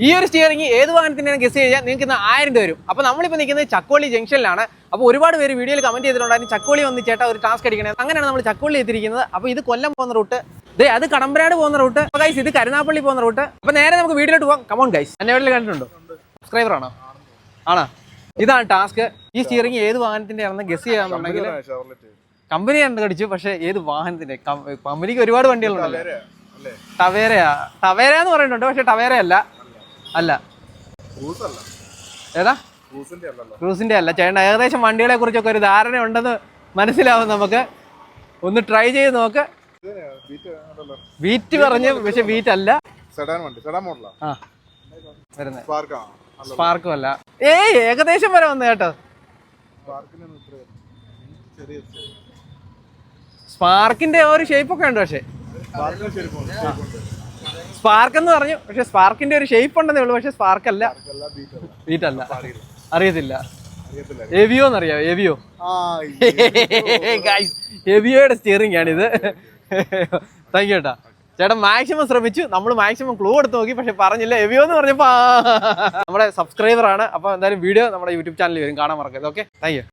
ഈ ഒരു സ്റ്റിയറിംഗ് ഏത് വാഹനത്തിനാണ് ഗസ് ചെയ്യാൻ നിങ്ങൾക്ക് ഇന്ന് 1000 രൂപ വരും. അപ്പോൾ നമ്മളിപ്പോൾ നിൽക്കുന്നത് ചക്കോളി ജംഗ്ഷനിലാണ്. അപ്പോൾ ഒരുപാട് പേര് വീഡിയോയിൽ കമന്റ് ചെയ്തിട്ടുണ്ടായിരുന്നു ചക്കോളി വന്ന് ചേട്ടാ ഒരു ടാസ്ക് അടിക്കണേ. അങ്ങനെയാണ് നമ്മൾ ചക്കോളി എത്തിയിരിക്കുന്നത്. അപ്പോൾ ഇത് കൊല്ലം പോകുന്ന റൂട്ട്, അത് കടമ്പനാട് പോകുന്ന റൂട്ട്, ഗൈസ് ഇത് കരുനാപ്പള്ളി പോകുന്ന റൂട്ട്. അപ്പോൾ നേരെ നമുക്ക് വീഡിയോയിലോട്ട് പോകാം. Come on guys. എന്നെ വീട്ടിൽ കണ്ടിട്ടുണ്ടോ? സബ്സ്ക്രൈബർ ആണോ? ഇതാണ് ടാസ്ക്. ഈ സ്റ്റിയറിംഗ് ഏത് വാഹനത്തിന്റെ ആണെന്ന് ഗസ് ചെയ്യാന്നുണ്ടെങ്കിൽ കമ്പനി കണ്ടുപിടിച്ചു. പക്ഷേ ഏത് വാഹനത്തിന്റെ? കമ്പനിക്ക് ഒരുപാട് വണ്ടികളുണ്ടല്ലോ. ടവേര എന്ന് പറയുന്നുണ്ട്, പക്ഷെ ടവേര അല്ല. ഏതാ? ക്രൂസിന്റെ അല്ല. ചേട്ടൻ ഏകദേശം വണ്ടികളെ കുറിച്ചൊക്കെ ഒരു ധാരണ ഉണ്ടെന്ന് മനസ്സിലാവും. നമുക്ക് ഒന്ന് ട്രൈ ചെയ്ത് നോക്ക്. വീറ്റ് പറഞ്ഞു, പക്ഷെ വീറ്റ് അല്ല. സ്പാർക്കും അല്ല. ഏകദേശം വരെ വന്നു കേട്ടോ. സ്പാർക്കിന്റെ ഒരു ഷേപ്പ് ഒക്കെ ഉണ്ട്. പക്ഷെ സ്പാർക്ക് എന്ന് പറഞ്ഞു, പക്ഷെ സ്പാർക്കിന്റെ ഒരു ഷേപ്പ് ഉണ്ടെന്നേ ഉള്ളൂ. പക്ഷെ സ്പാർക്ക് അല്ല, ബീറ്റ് അല്ല. അറിയത്തില്ല. എവിയോ എന്നറിയാം? എവിയോയുടെ സ്റ്റിയറിംഗ് ആണിത്. താങ്ക് യു ചേട്ടാ. ചേട്ടൻ മാക്സിമം ശ്രമിച്ചു, നമ്മൾ മാക്സിമം ക്ലൂ എടുത്ത് നോക്കി, പക്ഷെ പറഞ്ഞില്ല. എവിയോ എന്ന് പറഞ്ഞപ്പോ നമ്മുടെ സബ്സ്ക്രൈബർ ആണ്. അപ്പൊ എന്തായാലും വീഡിയോ നമ്മുടെ യൂട്യൂബ് ചാനലിൽ വരും, കാണാൻ മറക്കരുത്. Okay, thank you.